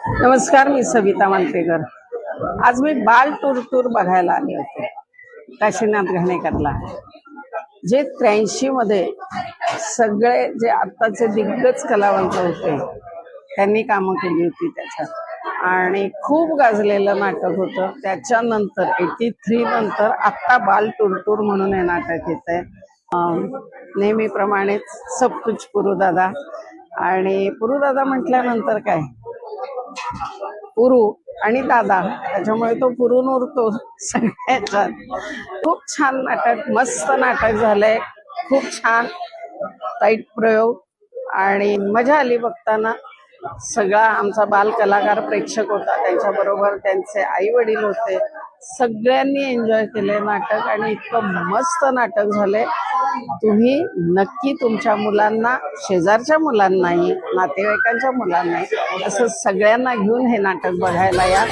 नमस्कार, मी सविता मांत्रेकर। आज मी बाल टूर बघायला आले होते काशीनाथ घाणेकरला, जे 83 मध्ये सगळे जे आत्ताचे दिग्गज कलावंत होते त्यांनी कामं केली होती त्याच्यात, आणि खूप गाजलेलं नाटक होतं। त्याच्यानंतर 83 नंतर आत्ता बाल टूर म्हणून हे नाटक येतंय। नेहमीप्रमाणेच सब कुछ पुरुदादा, आणि पुरुदादा म्हटल्यानंतर काय, पुरू आणि दादा, त्याच्यामुळे तो पुरून उरतो सगळ्याच्यात। खूप छान नाटक, मस्त नाटक झालंय, खूप छान टाईट प्रयोग आणि मजा आली बघताना। सगळा आमचा बाल कलाकार प्रेक्षक होता, त्यांच्याबरोबर त्यांचे आई वडील होते, सगळ्यांनी एन्जॉय केले नाटक आणि इतकं मस्त नाटक झालंय। तुम्ही नक्की तुमच्या मुलांना, शेजारच्या मुलांनाही, नातेवाईकांच्या मुलांनाही, असं सगळ्यांना घेऊन हे नाटक बघायला या।